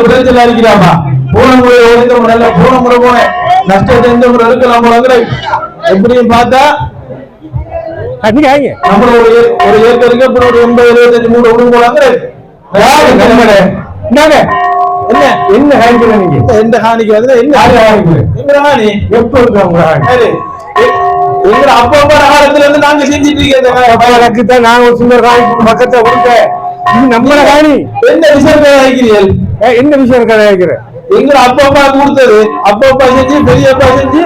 பிரச்சனை இருக்கிறாப்பா. போன முறை நல்ல போன முறை போனேன் நஷ்டத்தை எந்த முறை இருக்கலாம் போலங்கிற எப்படியும் பார்த்தா நம்மள ஒரு ஏக்கருக்கு அப்புறம் ஒரு 80-75 மூணு விடும் போலாங்கிற என்ன என்ன காணிக்கல நீங்க எந்த காணிக்கு வந்து என்ன காணி எப்ப இருக்கு உங்க எங்க அப்பா அப்பா காலத்துல இருந்து நாங்க செஞ்சுட்டு இருக்கேன். நான் ஒரு சின்ன காணி பக்கத்தை கொடுத்தேன். இது நம்மள காணி. என்ன விஷயம் காய்க்கிறீர்கள்? என்ன விஷயம் காய்க்கிறேன்? எங்க அப்பா அப்பா கொடுத்தது அப்பா அப்பா செஞ்சு பெரியப்பா செஞ்சு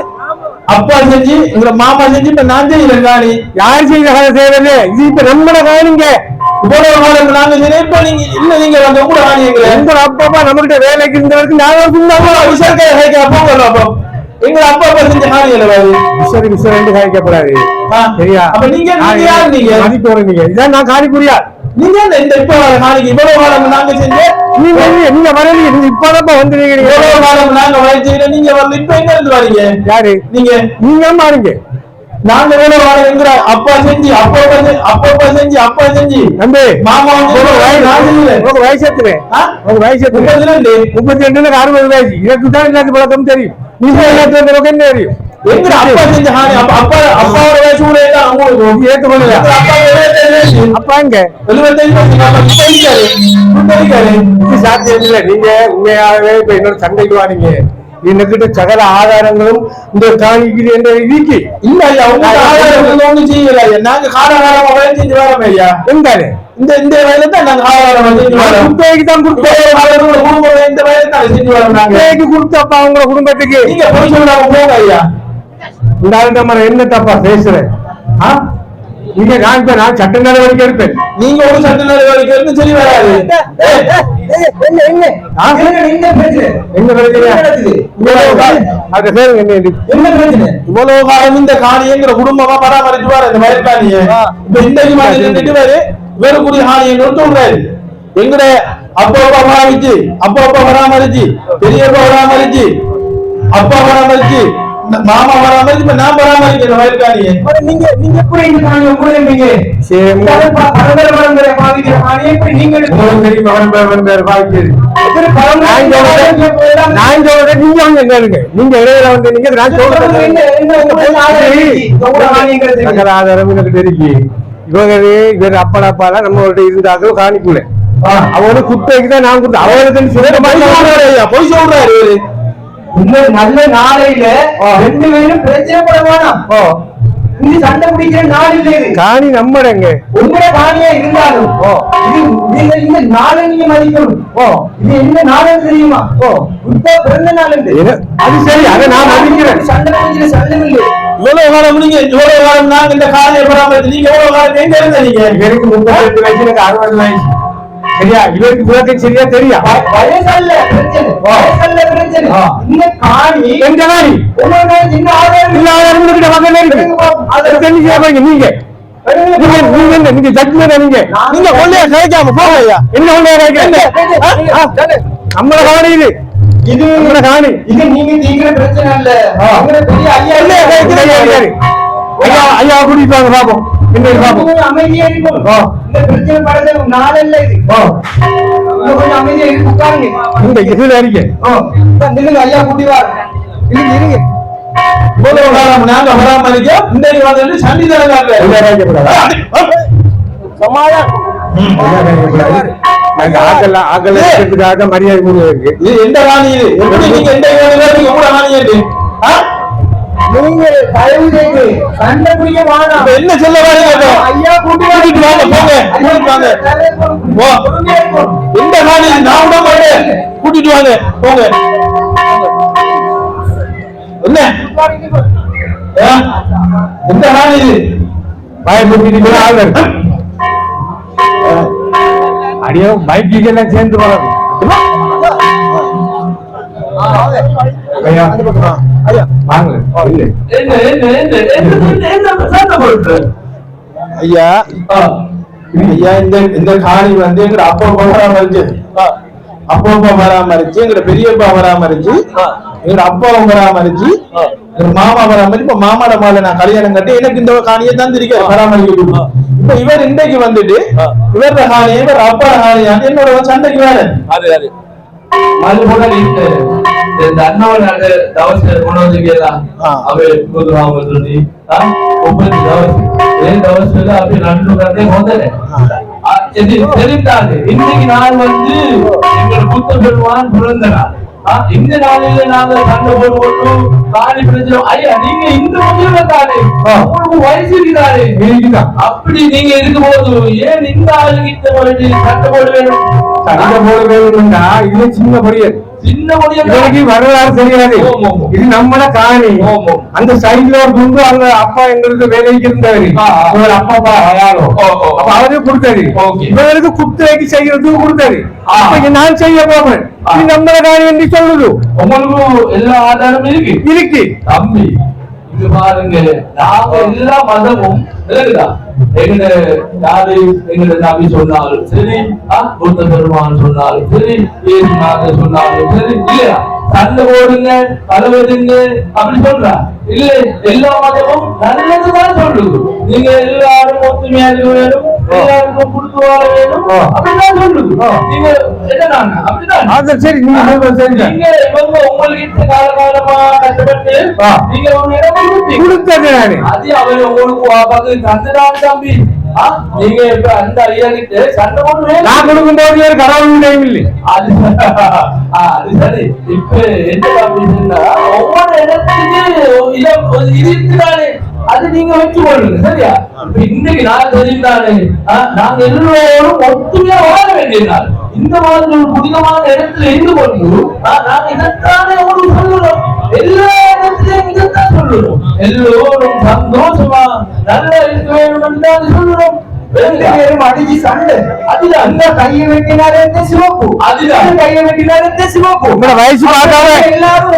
அப்பா செஞ்சு எங்க மாமா செஞ்சு இப்ப நான் செய்யறேன் காணி. யார் செய்யற காணி செய்யறது? இது இப்ப நம்மள காணிங்க. இவ்வளவு காலம் நாங்க இப்ப நீங்க இல்ல நீங்க வந்து கூட காணி எங்க அப்பா அப்பா நம்மகிட்ட வேலைக்கு இருந்த வரைக்கும் நாங்க விஷயம் அப்பா எங்க அப்பா அப்பா செஞ்ச காணி விசரி விசரி ரெண்டு காய்க்கப்படாது. சரியா? அப்ப நீங்க யாரு? நீங்க மதிப்பு நீங்க இதான் நான் காணி புரியா. நீங்க இந்த இப்ப காணிக்கு இவ்வளவு காலம் நாங்க செஞ்சு நீங்க வரீங்க. நீங்க இப்பதான் வந்துருக்கீங்க. இவ்வளவு காலம் நாங்க வரைச்சீங்க. நீங்க வந்து இப்ப எங்க இருந்து வரீங்க? யாரு நீங்க? நீங்க பாருங்க. நாங்க எவ்வளவு காலம் எங்க அப்பா செஞ்சு அப்பா செஞ்சு அப்பா செஞ்சு தம்பி மாமா வயசு எத்தனை? உங்க வயசு 32 62 வயசு. இதுக்குதான் எனக்கு பழக்கம் தெரியும். நீங்க என்ன தெரியும்? எங்க அப்பா செஞ்ச ஹானி அப்பா அப்பாவோட வயசு கூட அவங்களுக்கு ஏத்து பண்ணல. அப்பா எங்க 75 சாத்தியம் இல்ல. நீங்க உண்மையாகவே இப்ப என்னோட சண்டைக்கு வாரீங்க. என்கிட்ட சகல ஆதாரங்களும் இந்த காணிக்கு என்ற விதிக்கு இல்ல ஐயா. உங்க ஆதாரங்கள் ஒண்ணு செய்யல. நாங்க காலகாலமா வேலை செஞ்சு வரோம் ஐயா. எங்க இந்த இந்த வயல தான் நாங்க ஆதாரம் செஞ்சு வரோம். குட்டைக்கு தான் குடுத்தோம். குடும்பம் இந்த வயல தான் செஞ்சு வரோம். நாங்க குட்டைக்கு கொடுத்தப்பா உங்க குடும்பத்துக்கு நீங்க போய் சொல்லாம போங்க ஐயா. இந்த ஆளுநர் என்ன தப்பா பேசுறேன்? நீங்க காண்பேன். நான் சட்ட நடவடிக்கை எடுப்பேன். நீங்க ஒரு சட்ட நடவடிக்கை எடுத்து சரி வராது. இவ்வளவு காலம் இந்த காணியங்கிற குடும்பமா பராமரிச்சுவாரு இந்த வயற்காணிய. இப்ப இன்றைக்கு மாதிரி வேறு கூடிய காணியை சொல்றாரு. எங்கட அப்பா பராமரிச்சு பெரியப்பா பராமரிச்சு அப்பா பராமரிச்சு மாமா பராமரிச்சு இப்ப நான் பராமரிக்கிறேன் வயற்காணியை. நீங்க நீங்க எப்படி இந்த காணியை கொடுங்க? பரம்பரை பாதிக்கிற காணியை எப்படி நீங்க நீங்க இடையில வந்து நீங்க ஆதாரம் எனக்கு தெரியும். இவர் அப்படாப்பால நம்மள்ட்ட இருந்தாலும் காணிக்கல. அவரு குட்டைக்கு தான் நான் கொடுத்தேன். அவருக்கு போய் சொல்றாரு. நல்ல நாளையில 2 பேரும் பிரச்சனை பண்ண வேணாம். இது சண்டை பிடிக்கிற நாள் இல்லை. காணி நம்மடங்க உங்களோட காணியா இருந்தாலும் இந்த நாளை நீங்க மதிக்கணும். இது என்ன நாள் தெரியுமா? இப்ப பிறந்த நாள். அது சரி, அதை நான் மதிக்கிறேன். சண்டை பிடிக்கிற சண்டை இல்லை. எவ்வளவு காலம் நீங்க எவ்வளவு காலம் நாங்க இந்த காலையை பராமரித்து நீங்க எவ்வளவு காலம் எங்க இருந்த? நீங்க எனக்கு 38 வயசு, எனக்கு 60 வயசு. சரியா? இவருக்கு விளக்கம் சரியா தெரியா? வயசல்ல பிரச்சனை, வயசல்ல பிரச்சனை. இந்த காணி எங்க காணி? உங்க காணி இந்த ஆதாரம் இல்ல. ஆதாரம் கிட்ட வந்தே இருக்கு. அத தெரிஞ்சு பாருங்க. நீங்க நீங்க ஜட்ஜ்மென்ட் நீங்க கொள்ளைய கேட்காம போங்க ஐயா. என்ன கொள்ளைய கேட்க? நம்மள காணி இது. இது நம்மள காணி. இது நீங்க தீக்கிற பிரச்சனை இல்ல. உங்க பெரிய ஐயா இல்ல கேட்கிறாரு. ஐயா கூட்டிட்டு வாங்க பாப்போம். அமைதியா இருக்கும். இந்த பிரச்சனை படுறது நாள் இல்ல. இது கொஞ்சம் அமைதியா இருக்கு. உட்காருங்க. இந்த இதுல அறிக்கை நில்லுங்க. ஐயா கூட்டி வா. இருங்க. இவ்வளவு காலம் நாங்க பராமரிக்க இன்றைக்கு வந்து சண்டி தரங்க. சமாயா ஆக்கல் மரியாதை இருக்கு. இது எந்த ராணி? இது எப்படி நீங்க எந்த ராணி? நீங்க தயவு செய்து சண்டை பிடிக்க வேணாம். என்ன சொல்ல வரீங்க? ஐயா கூட்டிட்டு வாங்க. போங்க கூட்டிட்டு வாங்க. எந்த காணி? நான் விட மாட்டேன். கூட்டிட்டு வாங்க போங்க. என்ன எந்த காணி இது? பயப்பட்டு ஆளுநர் அடியோ பைக்கு எல்லாம் சேர்ந்து வரும். ஐயா ஐயா இந்த காணி வந்து எங்க அப்பா பராமரிச்சு எங்க பெரியப்பா பராமரிச்சு எங்க அப்பாவும் பராமரிச்சு எங்க மாமா பராமரிச்சு இப்ப மாமாட மாலை நான் கல்யாணம் கட்டி எனக்கு இந்த காணியை தந்திருக்க பராமரிக்க. இப்ப இவர் இன்றைக்கு வந்துட்டு இவர காணியை இவர் அப்பா காணியான்னு என்னோட சண்டைக்கு வேற. මල්පොඩ ඉන්න දන්නවනේ දවස් මොනවද කියලා අපේ බුදුහාමුදුරනේ උපදින දවස් ඒ දවස් වල අපි රණ්ඩු කරන්නේ හොඳ නැහැ இது தெரிந்தாரு இன்னைக்கு நாள் வந்து எங்கள் புத்த பெருமான் பிறந்த நாள் இந்த நாளில நாங்க சண்டை போடுவோம் காணி பிரச்சனை ஐயா நீங்க இந்த முடிவுல தானே உங்களுக்கு வயசு இருக்கிறாரு அப்படி நீங்க இருக்கும்போது ஏன் இந்த ஆளுகிட்ட போயிட்டு சண்டை போட வேணும் சண்டை போட வேணும்னா இது சின்ன பொடியல் வரலாறு தெரியாது இது நம்மள காணி அந்த சைட்ல ஒரு துண்டு அங்க அப்பா எங்களுக்கு வேலைக்கு இருந்தவரு அப்பா யாரும் அப்ப அவரே கொடுத்தாரு இவருக்கு குத்துரைக்கு செய்யறதுக்கு கொடுத்தாரு நான் செய்ய போறேன் இது நம்மள காணி என்று சொல்லுது உங்களுக்கு எல்லா ஆதாரமும் இருக்கு தம்பி இது பாருங்க நாங்க எல்லா மதமும் விலகுதா எங்க யாரு எங்க நபி சொன்னாலும் சரி புத்த பெருமான் சொன்னாலும் சரி ஏசுநாதர் சொன்னாலும் சரி இல்லையா சண்டை போடுங்க கலவதுங்க அப்படி சொல்றா இல்ல எல்லா மதமும் நல்லதுதான் சொல்லுது நீங்க எல்லாரும் ஒத்துமையா இருக்க வேணும் எல்லாருக்கும் கொடுத்து வாழ வேணும் அப்படிதான் சொல்லுது நீங்க என்னன்னா அப்படிதான் சரி நீங்க இவங்க உங்களுக்கு காலகாலமா கஷ்டப்பட்டு நீங்க ஒரு இடம் கொடுத்தது அது அவர் உங்களுக்கு தந்துதான் தம்பி நீங்க இப்ப அந்த ஐயா கிட்ட சண்டை போட்டு நான் கொடுக்கும்போது ஒரு கடவுள் டைம் இல்லை அது சரி இப்ப என்ன அப்படின்னா ஒவ்வொரு இடத்துக்கு இது இருக்குதானே அது நீங்க வச்சு போடுங்க சரியா இப்ப இன்னைக்கு நான் தெரிந்தானே நாங்க எல்லோரும் ஒத்துமையா வாழ வேண்டிய நாள் இந்த மாதிரி ஒரு புனிதமான இடத்துல இருந்து கொண்டு நாங்க இதற்கான ஒரு சொல்லுறோம் எல்லா இடத்திலையும் இதைத்தான் சொல்லுறோம் எல்லோரும் சந்தோஷமா நல்லா இருக்க வேண்டும் என்று சொல்லுறோம் அடிச்சு சண்டை அதுல அந்த கையை வெட்டினாரு சிவப்பு அதுதான் கையை வெட்டினாரு சிவப்பு நம்மள வயசு பார்க்காம எல்லாரும்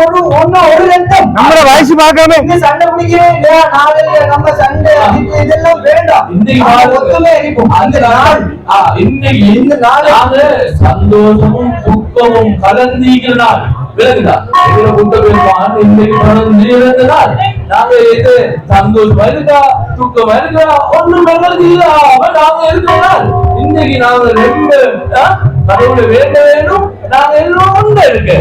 ஒரு ரத்தம் நம்மள வயசு பார்க்காம இந்த சண்டை பிடிக்கிறேன் நாளைக்கு நம்ம சண்டை இதெல்லாம் வேண்டாம் இன்னைக்கு ஒத்துமே இருக்கும் அந்த நாள் இன்னைக்கு இந்த நாள் சந்தோஷமும் துக்கமும் கலந்திக்கிற நாள் விளங்குதா எங்களை புத்த பெருமான் இன்னைக்கு தொடர்ந்து இருந்ததால் நாங்க இது சந்தோஷமா இருக்கா துக்கமா இருக்கா ஒண்ணும் எங்களுக்கு இல்லாம நாங்க இருக்கிறோம் இன்னைக்கு நாங்க ரெண்டு கடவுளை வேண்ட வேணும் நாங்க எல்லாம் ஒண்ணு இருக்கு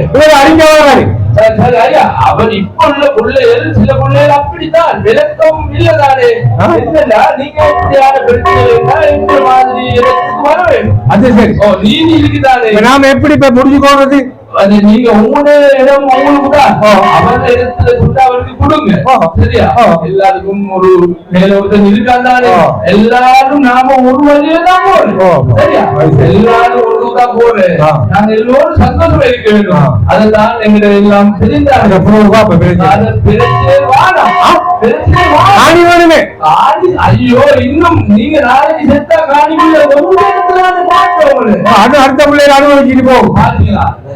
சரி ஐயா அவர் இப்ப உள்ள பிள்ளைகள் சில பிள்ளைகள் அப்படித்தான் விளக்கம் இல்லதானே என்னடா நீங்க எப்படியான பிரச்சனை இந்த மாதிரி இடத்துக்கு வர வேண்டும் அது சரி நீதி இருக்குதானே நாம எப்படி இப்ப முடிஞ்சுக்கோறது அது நீங்க உங்களோட இடம் உங்களுக்கு தான் அவன் இடத்துல கொடுத்து அவருக்கு கொடுங்க சரியா எல்லாருக்கும் ஒரு மேல ஒருத்தன் இருக்காந்தானே எல்லாரும் நாம ஒரு வழியில தான் போறோம் சரியா எல்லாரும் ஒருதான் போறேன் நாங்க எல்லோரும் சந்தோஷமா இருக்க வேண்டும் அதெல்லாம் எங்க எல்லாம் தெரிந்தாங்க ஐயோ இன்னும் நீங்க நாளைக்கு செத்தா காணிக்குள்ள அடுத்த பிள்ளைகள் அனுபவிச்சுட்டு போகும்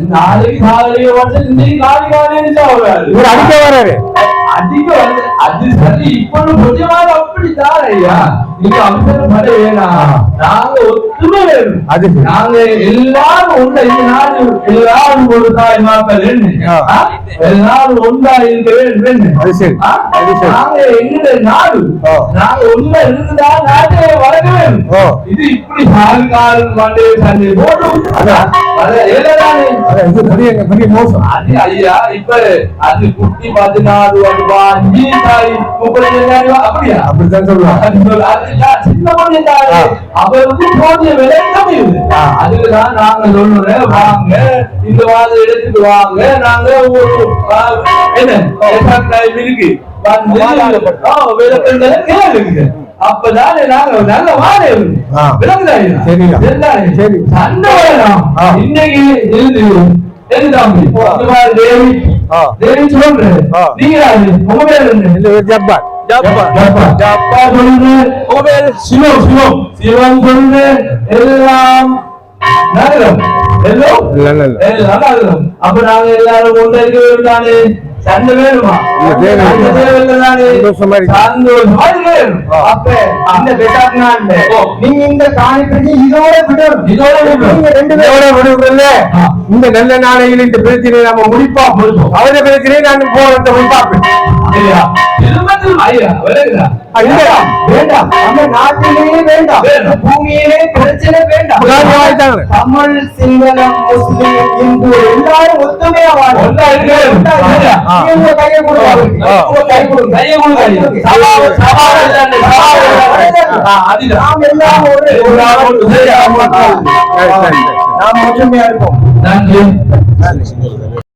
நாளைக்கு காலையில வந்து இன்னைக்கு காலையில அடிக்க வராரு அதிக வந்து அது சரி இப்ப கொஞ்சமாக அப்படித்தான் ஐயா நீங்க அவசரப்பட வேணாம் நாங்க ஒத்துமை வேணும் அது நாங்க எல்லாரும் ஒன்றா இந்த நாடு எல்லாரும் ஒரு தாய் மாக்கள் எல்லாரும் ஒன்றா இருக்க வேண்டும் அது சரி நாங்க எங்க நாடு நாங்க ஒன்றா இருந்தா நாட்டை வளர்க்க வேண்டும் இது இப்படி சால் மண்டே சண்டை போடும் பெரிய மோசம் அது ஐயா இப்ப அது குட்டி 14 5 தாய் 30 அப்படியா அப்படித்தான் சொல்லுவாங்க சின்ன பொண்ணு தாய் அவருக்கு போதிய விளக்கம் இல்லை அதுக்குதான் நாங்க சொல்லுறேன் வாங்க இந்த மாதிரி எடுத்துட்டு வாங்க நாங்க ஒரு என்ன இருக்கு வந்து விளக்கங்களை அப்பதானே நாங்க நல்ல வாழ சரி சண்டை இன்னைக்கு தேவி தேவி சொல்றேன் நீங்க உங்க பேர் என்ன ஜப்பான் ஜப்பா சொல்லுங்க உங்க பேர் சிவம் சிவம் சொல்லுங்க எல்லாம் நகரம் எல்லாம் நகரம் அப்ப நாங்க எல்லாரும் ஒன்றா இருக்க வேண்டானே சண்டை வேணுமா நீங்க இந்த காணிப்பிரச்சனை இதோட விடுறதுல இந்த நல்ல நாளையில் இந்த பிரச்சனையை நம்ம முடிப்போம் அவருடைய பிரச்சனையை நான் போறத பார்ப்பேன் வேண்டாம் வேண்டாம் நம்ம நாட்டிலேயே வேண்டாம் பூமியிலே பிரச்சனை வேண்டாம் ஆயிட்டாங்க. தமிழ் சிங்களம் முஸ்லிம் இந்து எல்லாரும் ஒத்துமையா வாழும் கையை கொடுங்க நாம் எல்லாம் நாம் ஒற்றுமையா இருப்போம். நன்றி. நன்றி.